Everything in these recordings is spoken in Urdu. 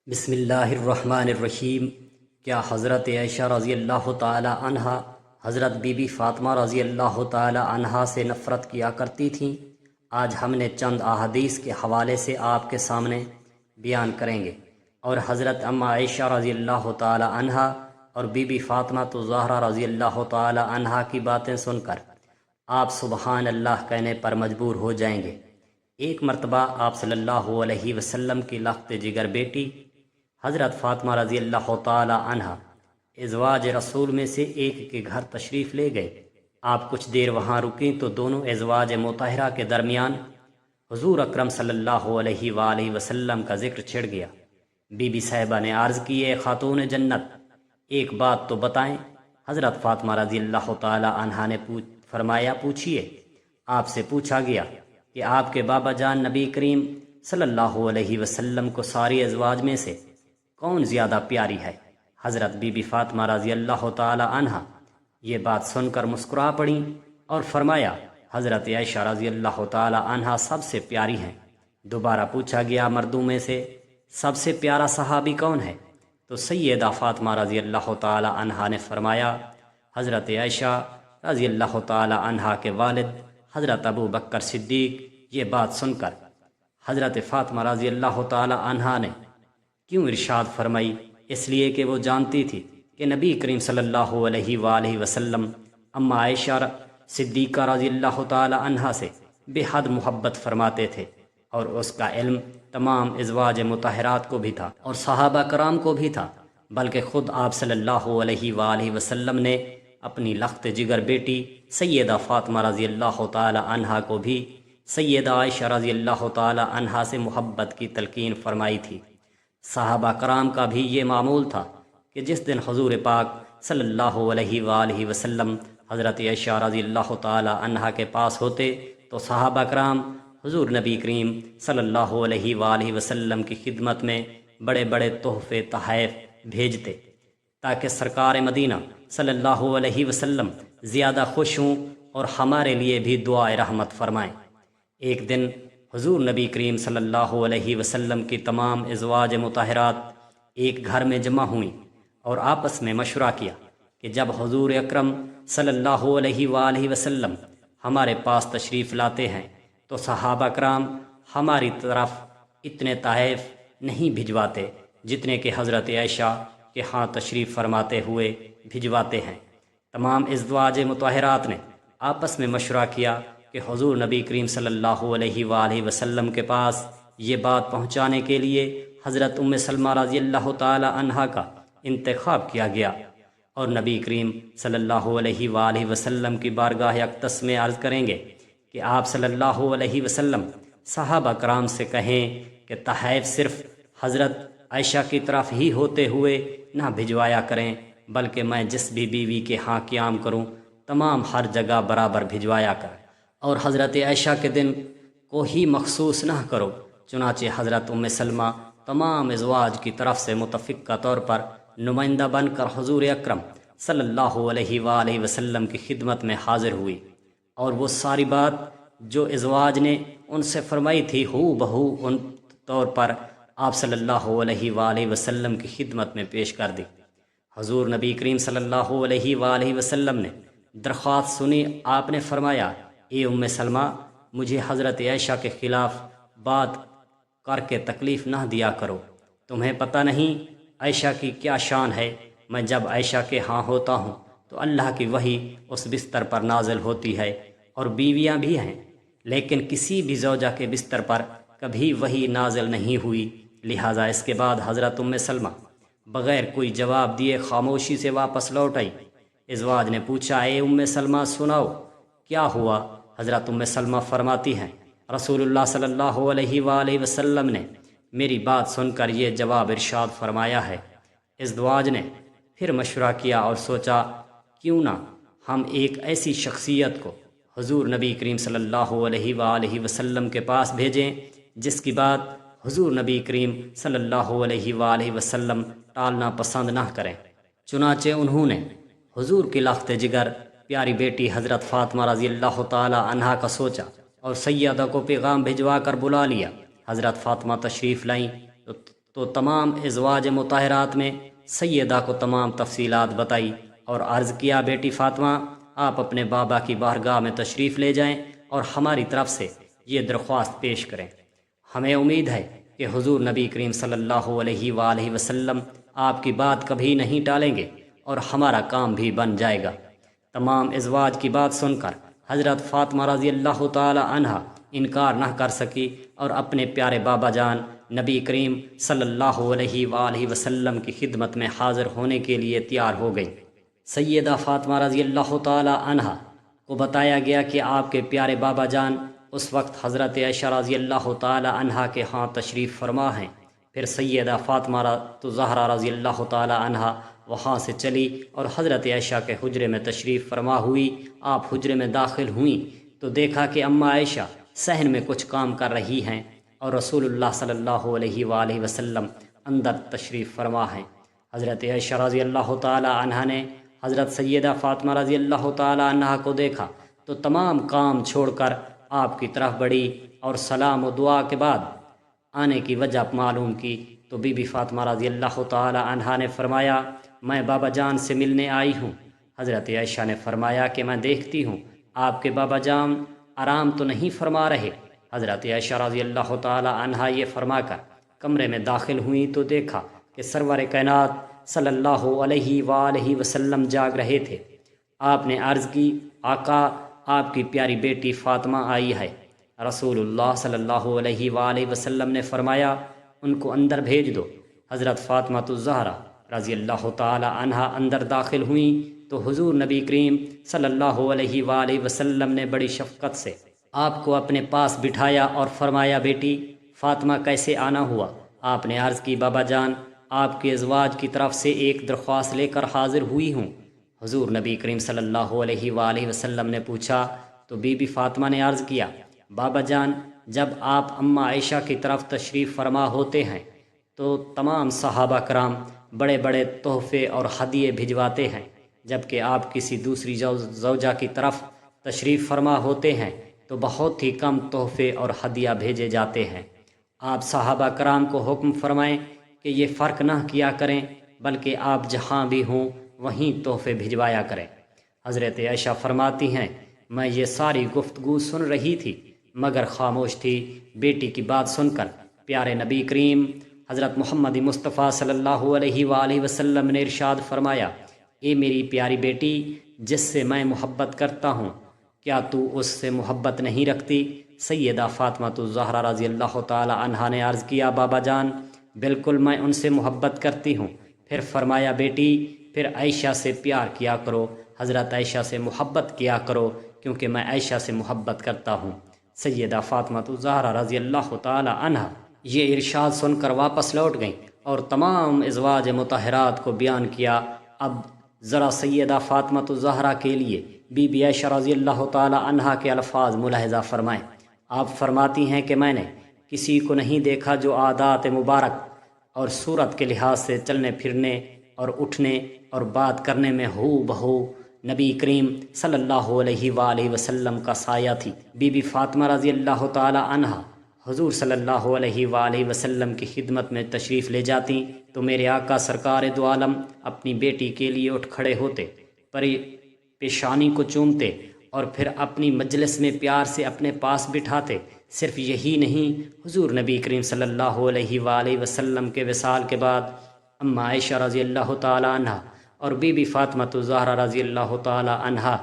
بسم اللہ الرحمن الرحیم۔ کیا حضرت عائشہ رضی اللہ تعالی عنہا حضرت بی بی فاطمہ رضی اللہ تعالی عنہا سے نفرت کیا کرتی تھیں؟ آج ہم نے چند احادیث کے حوالے سے آپ کے سامنے بیان کریں گے، اور حضرت اماں عائشہ رضی اللہ تعالی عنہا اور بی بی فاطمہ الزہرا رضی اللہ تعالی عنہا کی باتیں سن کر آپ سبحان اللہ کہنے پر مجبور ہو جائیں گے۔ ایک مرتبہ آپ صلی اللہ علیہ وسلم کی لخت جگر بیٹی حضرت فاطمہ رضی اللہ تعالی عنہا ازواج رسول میں سے ایک کے گھر تشریف لے گئے۔ آپ کچھ دیر وہاں رکیں تو دونوں ازواج مطہرہ کے درمیان حضور اکرم صلی اللہ علیہ وآلہ وسلم کا ذکر چھڑ گیا۔ بی بی صاحبہ نے عرض کی، اے خاتون جنت، ایک بات تو بتائیں۔ حضرت فاطمہ رضی اللہ تعالی عنہا نے فرمایا، پوچھئے۔ آپ سے پوچھا گیا کہ آپ کے بابا جان نبی کریم صلی اللہ علیہ وسلم کو ساری ازواج میں سے کون زیادہ پیاری ہے؟ حضرت بی بی فاطمہ رضی اللہ تعالی عنہا یہ بات سن کر مسکرا پڑیں اور فرمایا، حضرت عائشہ رضی اللہ تعالی عنہا سب سے پیاری ہیں۔ دوبارہ پوچھا گیا، مردوں میں سے سب سے پیارا صحابی کون ہے؟ تو سیدہ فاطمہ رضی اللہ تعالی عنہا نے فرمایا، حضرت عائشہ رضی اللہ تعالی عنہا کے والد حضرت ابو بکر صدیق۔ یہ بات سن کر حضرت فاطمہ رضی اللہ تعالی عنہا نے کیوں ارشاد فرمائی؟ اس لیے کہ وہ جانتی تھی کہ نبی کریم صلی اللہ علیہ وآلہ وسلم اماں عائشہ صدیقہ رضی اللہ تعالی عنہا سے بے حد محبت فرماتے تھے، اور اس کا علم تمام ازواج مطہرات کو بھی تھا اور صحابہ کرام کو بھی تھا، بلکہ خود آپ صلی اللہ علیہ وآلہ وسلم نے اپنی لخت جگر بیٹی سیدہ فاطمہ رضی اللہ تعالی عنہا کو بھی سیدہ عائشہ رضی اللہ تعالی عنہا سے محبت کی تلقین فرمائی تھی۔ صحابہ کرام کا بھی یہ معمول تھا کہ جس دن حضور پاک صلی اللہ علیہ وآلہ وسلم حضرت عائشہ رضی اللہ تعالی عنہا کے پاس ہوتے تو صحابہ کرام حضور نبی کریم صلی اللہ علیہ وآلہ وسلم کی خدمت میں بڑے بڑے تحفے تحائف بھیجتے تاکہ سرکار مدینہ صلی اللہ علیہ وسلم زیادہ خوش ہوں اور ہمارے لیے بھی دعائے رحمت فرمائیں۔ ایک دن حضور نبی کریم صلی اللہ علیہ وسلم کی تمام ازواج مطہرات ایک گھر میں جمع ہوئیں اور آپس میں مشورہ کیا کہ جب حضور اکرم صلی اللہ علیہ وآلہ وسلم ہمارے پاس تشریف لاتے ہیں تو صحابہ کرام ہماری طرف اتنے تحائف نہیں بھجواتے جتنے کہ حضرت عائشہ کے ہاں تشریف فرماتے ہوئے بھجواتے ہیں۔ تمام ازواج مطہرات نے آپس میں مشورہ کیا کہ حضور نبی کریم صلی اللہ علیہ وآلہ وسلم کے پاس یہ بات پہنچانے کے لیے حضرت ام سلمہ رضی اللہ تعالی عنہا کا انتخاب کیا گیا، اور نبی کریم صلی اللہ علیہ وآلہ وسلم کی بارگاہ اقدس میں عرض کریں گے کہ آپ صلی اللہ علیہ وسلم صحابہ کرام سے کہیں کہ تحائف صرف حضرت عائشہ کی طرف ہی ہوتے ہوئے نہ بھجوایا کریں، بلکہ میں جس بھی بیوی کے ہاں قیام کروں تمام ہر جگہ برابر بھجوایا کریں، اور حضرت عائشہ کے دن کو ہی مخصوص نہ کرو۔ چنانچہ حضرت ام سلمہ تمام ازواج کی طرف سے متفقہ طور پر نمائندہ بن کر حضور اکرم صلی اللہ علیہ وآلہ وسلم کی خدمت میں حاضر ہوئی، اور وہ ساری بات جو ازواج نے ان سے فرمائی تھی ہو بہو ان طور پر آپ صلی اللہ علیہ وآلہ وسلم کی خدمت میں پیش کر دی۔ حضور نبی کریم صلی اللہ علیہ وآلہ وسلم نے درخواست سنی۔ آپ نے فرمایا، اے ام سلمہ، مجھے حضرت عائشہ کے خلاف بات کر کے تکلیف نہ دیا کرو۔ تمہیں پتہ نہیں عائشہ کی کیا شان ہے۔ میں جب عائشہ کے ہاں ہوتا ہوں تو اللہ کی وحی اس بستر پر نازل ہوتی ہے، اور بیویاں بھی ہیں، لیکن کسی بھی زوجہ کے بستر پر کبھی وحی نازل نہیں ہوئی۔ لہٰذا اس کے بعد حضرت ام سلمہ بغیر کوئی جواب دیے خاموشی سے واپس لوٹ آئی۔ ازواج نے پوچھا، اے ام سلمہ سناؤ کیا ہوا؟ حضرت ام سلمہ فرماتی ہیں، رسول اللہ صلی اللہ علیہ وآلہ وسلم نے میری بات سن کر یہ جواب ارشاد فرمایا ہے۔ ازواج نے پھر مشورہ کیا اور سوچا کیوں نہ ہم ایک ایسی شخصیت کو حضور نبی کریم صلی اللہ علیہ وآلہ وسلم کے پاس بھیجیں جس کی بات حضور نبی کریم صلی اللہ علیہ وآلہ وسلم ٹالنا پسند نہ کریں۔ چنانچہ انہوں نے حضور کی لخت جگر پیاری بیٹی حضرت فاطمہ رضی اللہ تعالی عنہا کا سوچا اور سیدہ کو پیغام بھجوا کر بلا لیا۔ حضرت فاطمہ تشریف لائیں تو تمام ازواج مطہرات میں سیدہ کو تمام تفصیلات بتائی اور عرض کیا، بیٹی فاطمہ، آپ اپنے بابا کی بارگاہ میں تشریف لے جائیں اور ہماری طرف سے یہ درخواست پیش کریں۔ ہمیں امید ہے کہ حضور نبی کریم صلی اللہ علیہ وآلہ وسلم آپ کی بات کبھی نہیں ٹالیں گے اور ہمارا کام بھی بن جائے گا۔ تمام ازواج کی بات سن کر حضرت فاطمہ رضی اللہ تعالی عنہا انکار نہ کر سکی اور اپنے پیارے بابا جان نبی کریم صلی اللہ علیہ وآلہ وسلم کی خدمت میں حاضر ہونے کے لیے تیار ہو گئی۔ سیدہ فاطمہ رضی اللہ تعالی عنہا کو بتایا گیا کہ آپ کے پیارے بابا جان اس وقت حضرت عائشہ رضی اللہ تعالی عنہا کے ہاں تشریف فرما ہیں۔ پھر سیدہ فاطمہ زہرا رضی اللہ تعالی عنہا وہاں سے چلی اور حضرت عائشہ کے حجرے میں تشریف فرما ہوئی۔ آپ حجرے میں داخل ہوئیں تو دیکھا کہ اماں عائشہ صحن میں کچھ کام کر رہی ہیں اور رسول اللہ صلی اللہ علیہ وآلہ وسلم اندر تشریف فرما ہیں۔ حضرت عائشہ رضی اللہ تعالی عنہا نے حضرت سیدہ فاطمہ رضی اللہ تعالی عنہا کو دیکھا تو تمام کام چھوڑ کر آپ کی طرف بڑھی اور سلام و دعا کے بعد آنے کی وجہ معلوم کی تو بی بی فاطمہ رضی اللہ تعالی عنہا نے فرمایا، میں بابا جان سے ملنے آئی ہوں۔ حضرت عائشہ نے فرمایا کہ میں دیکھتی ہوں آپ کے بابا جان آرام تو نہیں فرما رہے۔ حضرت عائشہ رضی اللہ تعالی عنہا یہ فرما کر کمرے میں داخل ہوئی تو دیکھا کہ سرور کائنات صلی اللہ علیہ وآلہ وسلم جاگ رہے تھے۔ آپ نے عرض کی، آقا، آپ کی پیاری بیٹی فاطمہ آئی ہے۔ رسول اللہ صلی اللہ علیہ وآلہ وسلم نے فرمایا، ان کو اندر بھیج دو۔ حضرت فاطمہ الزہرا رضی اللہ تعالی عنہا اندر داخل ہوئیں تو حضور نبی کریم صلی اللہ علیہ وآلہ وسلم نے بڑی شفقت سے آپ کو اپنے پاس بٹھایا اور فرمایا، بیٹی فاطمہ کیسے آنا ہوا؟ آپ نے عرض کی، بابا جان، آپ کے ازواج کی طرف سے ایک درخواست لے کر حاضر ہوئی ہوں۔ حضور نبی کریم صلی اللہ علیہ وآلہ وسلم نے پوچھا تو بی بی فاطمہ نے عرض کیا، بابا جان، جب آپ اماں عائشہ کی طرف تشریف فرما ہوتے ہیں تو تمام صحابہ کرام بڑے بڑے تحفے اور ہدیے بھجواتے ہیں، جبکہ آپ کسی دوسری زوجہ کی طرف تشریف فرما ہوتے ہیں تو بہت ہی کم تحفے اور ہدیہ بھیجے جاتے ہیں۔ آپ صحابہ کرام کو حکم فرمائیں کہ یہ فرق نہ کیا کریں، بلکہ آپ جہاں بھی ہوں وہیں تحفے بھجوایا کریں۔ حضرت عائشہ فرماتی ہیں، میں یہ ساری گفتگو سن رہی تھی مگر خاموش تھی۔ بیٹی کی بات سن کر پیارے نبی کریم حضرت محمد مصطفیٰ صلی اللہ علیہ وآلہ وسلم نے ارشاد فرمایا، اے میری پیاری بیٹی، جس سے میں محبت کرتا ہوں کیا تو اس سے محبت نہیں رکھتی؟ سیدہ فاطمہ الزہرا رضی اللہ تعالی عنہا نے عرض کیا، بابا جان، بالکل میں ان سے محبت کرتی ہوں۔ پھر فرمایا، بیٹی پھر عائشہ سے پیار کیا کرو، حضرت عائشہ سے محبت کیا کرو، کیونکہ میں عائشہ سے محبت کرتا ہوں۔ سیدہ فاطمہ الزہرا رضی اللہ تعالی عنہا یہ ارشاد سن کر واپس لوٹ گئیں اور تمام ازواج مطہرات کو بیان کیا۔ اب ذرا سیدہ فاطمہ الزہرا کے لیے بی بی عائشہ رضی اللہ تعالی عنہا کے الفاظ ملاحظہ فرمائیں۔ آپ فرماتی ہیں کہ میں نے کسی کو نہیں دیکھا جو عادات مبارک اور صورت کے لحاظ سے چلنے پھرنے اور اٹھنے اور بات کرنے میں ہو بہو نبی کریم صلی اللہ علیہ وآلہ وسلم کا سایہ تھی۔ بی بی فاطمہ رضی اللہ تعالی عنہا حضور صلی اللہ علیہ وآلہ وسلم کی خدمت میں تشریف لے جاتی تو میرے آقا سرکار دو عالم اپنی بیٹی کے لیے اٹھ کھڑے ہوتے، پیشانی کو چومتے اور پھر اپنی مجلس میں پیار سے اپنے پاس بٹھاتے۔ صرف یہی نہیں، حضور نبی کریم صلی اللہ علیہ وآلہ وسلم کے وصال کے بعد اماں عائشہ رضی اللہ تعالی عنہا اور بی بی فاطمہ الزہرا رضی اللہ تعالی عنہا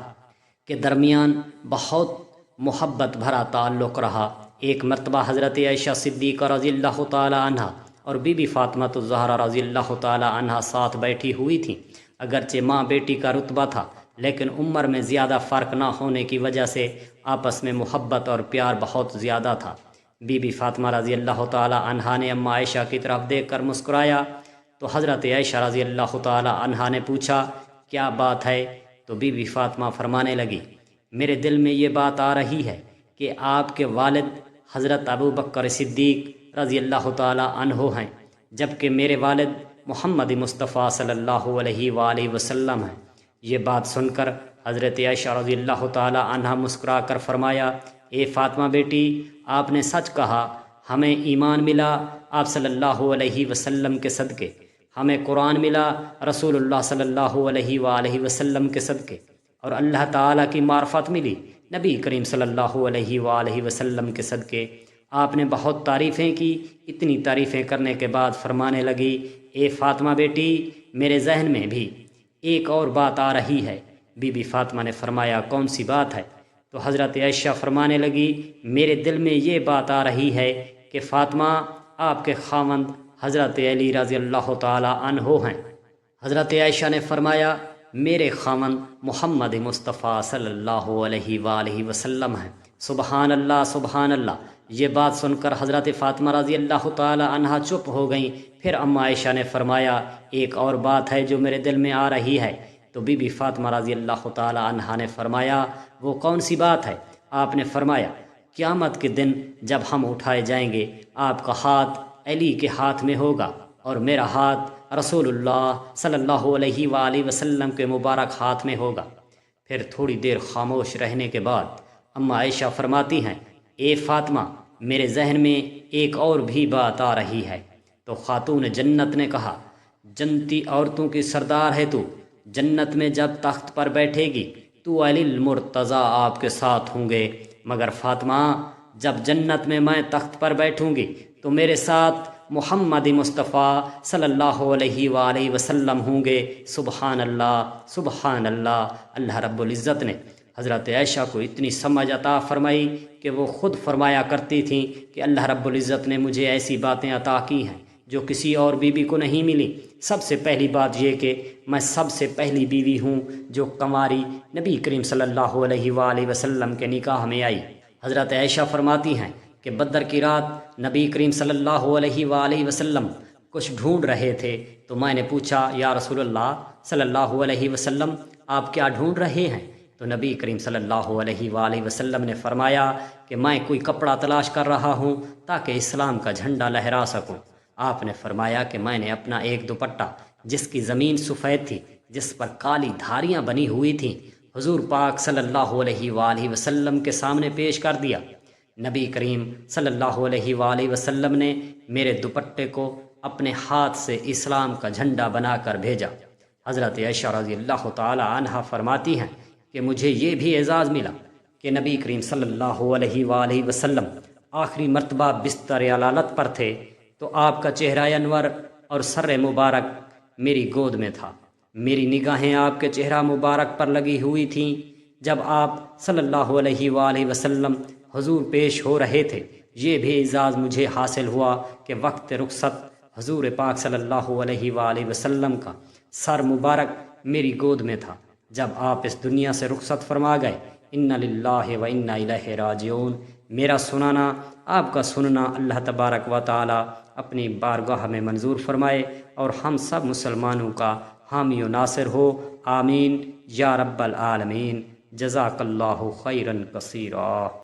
کے درمیان بہت محبت بھرا تعلق رہا۔ ایک مرتبہ حضرت عائشہ صدیقہ رضی اللہ تعالی عنہا اور بی بی فاطمہ الزہرا رضی اللہ تعالی عنہا ساتھ بیٹھی ہوئی تھیں۔ اگرچہ ماں بیٹی کا رتبہ تھا لیکن عمر میں زیادہ فرق نہ ہونے کی وجہ سے آپس میں محبت اور پیار بہت زیادہ تھا۔ بی بی فاطمہ رضی اللہ تعالی عنہا نے اماں عائشہ کی طرف دیکھ کر مسکرایا تو حضرت عائشہ رضی اللہ تعالی عنہا نے پوچھا، کیا بات ہے؟ تو بی بی فاطمہ فرمانے لگی، میرے دل میں یہ بات آ رہی ہے کہ آپ کے والد حضرت ابو بکر صدیق رضی اللہ تعالی عنہ ہیں، جبکہ میرے والد محمد مصطفیٰ صلی اللہ علیہ وآلہ وسلم ہیں۔ یہ بات سن کر حضرت عائشہ رضی اللہ تعالی عنہا مسکرا کر فرمایا، اے فاطمہ بیٹی، آپ نے سچ کہا، ہمیں ایمان ملا آپ صلی اللہ علیہ وسلم کے صدقے، ہمیں قرآن ملا رسول اللہ صلی اللہ علیہ وآلہ وسلم کے صدقے، اور اللہ تعالیٰ کی معرفت ملی نبی کریم صلی اللہ علیہ وآلہ وسلم کے صدقے۔ آپ نے بہت تعریفیں کی، اتنی تعریفیں کرنے کے بعد فرمانے لگی، اے فاطمہ بیٹی، میرے ذہن میں بھی ایک اور بات آ رہی ہے۔ بی بی فاطمہ نے فرمایا، کون سی بات ہے؟ تو حضرت عائشہ فرمانے لگی، میرے دل میں یہ بات آ رہی ہے کہ فاطمہ آپ کے خاوند حضرت علی رضی اللہ تعالی عنہ ہیں۔ حضرت عائشہ نے فرمایا، میرے خاوند محمد مصطفیٰ صلی اللہ علیہ وآلہ وسلم ہیں۔ سبحان اللہ سبحان اللہ۔ یہ بات سن کر حضرت فاطمہ رضی اللہ تعالی عنہا چپ ہو گئیں۔ پھر اماں عائشہ نے فرمایا، ایک اور بات ہے جو میرے دل میں آ رہی ہے۔ تو بی بی فاطمہ رضی اللہ تعالی عنہا نے فرمایا، وہ کون سی بات ہے؟ آپ نے فرمایا، قیامت کے دن جب ہم اٹھائے جائیں گے، آپ کا ہاتھ علی کے ہاتھ میں ہوگا اور میرا ہاتھ رسول اللہ صلی اللہ علیہ وآلہ وسلم کے مبارک ہاتھ میں ہوگا۔ پھر تھوڑی دیر خاموش رہنے کے بعد اماں عائشہ فرماتی ہیں، اے فاطمہ، میرے ذہن میں ایک اور بھی بات آ رہی ہے۔ تو خاتون جنت نے کہا، جنتی عورتوں کی سردار ہے تو، جنت میں جب تخت پر بیٹھے گی تو علی المرتضیٰ آپ کے ساتھ ہوں گے، مگر فاطمہ جب جنت میں میں تخت پر بیٹھوں گی تو میرے ساتھ محمد مصطفیٰ صلی اللہ علیہ وآلہ وسلم ہوں گے۔ سبحان اللہ سبحان اللہ۔ اللہ رب العزت نے حضرت عائشہ کو اتنی سمجھ عطا فرمائی کہ وہ خود فرمایا کرتی تھیں کہ اللہ رب العزت نے مجھے ایسی باتیں عطا کی ہیں جو کسی اور بیوی کو نہیں ملی۔ سب سے پہلی بات یہ کہ میں سب سے پہلی بیوی ہوں جو کنواری نبی کریم صلی اللہ علیہ وآلہ وسلم کے نکاح میں آئی۔ حضرت عائشہ فرماتی ہیں کہ بدر کی رات نبی کریم صلی اللہ علیہ وآلہ وسلم کچھ ڈھونڈ رہے تھے، تو میں نے پوچھا، یا رسول اللہ صلی اللہ علیہ وسلم آپ کیا ڈھونڈ رہے ہیں؟ تو نبی کریم صلی اللہ علیہ وآلہ وسلم نے فرمایا کہ میں کوئی کپڑا تلاش کر رہا ہوں تاکہ اسلام کا جھنڈا لہرا سکوں۔ آپ نے فرمایا کہ میں نے اپنا ایک دوپٹہ جس کی زمین سفید تھی، جس پر کالی دھاریاں بنی ہوئی تھیں، حضور پاک صلی اللہ علیہ وآلہ وسلم کے سامنے پیش کر دیا۔ نبی کریم صلی اللہ علیہ وآلہ وسلم نے میرے دوپٹے کو اپنے ہاتھ سے اسلام کا جھنڈا بنا کر بھیجا۔ حضرت عائشہ رضی اللہ تعالی عنہا فرماتی ہیں کہ مجھے یہ بھی اعزاز ملا کہ نبی کریم صلی اللہ علیہ وآلہ وسلم آخری مرتبہ بستر علالت پر تھے تو آپ کا چہرہ انور اور سر مبارک میری گود میں تھا، میری نگاہیں آپ کے چہرہ مبارک پر لگی ہوئی تھیں۔ جب آپ صلی اللہ علیہ وآلہ وسلم حضور پیش ہو رہے تھے، یہ بھی اعزاز مجھے حاصل ہوا کہ وقت رخصت حضور پاک صلی اللہ علیہ وآلہ وسلم کا سر مبارک میری گود میں تھا۔ جب آپ اس دنیا سے رخصت فرما گئے، ان للہ و انا الیہ راجعون، میرا سنانا، آپ کا سننا اللہ تبارک و تعالی اپنی بارگاہ میں منظور فرمائے اور ہم سب مسلمانوں کا حامی و ناصر ہو، آمین یا رب العالمین۔ جزاک اللہ خیرا کثیرا۔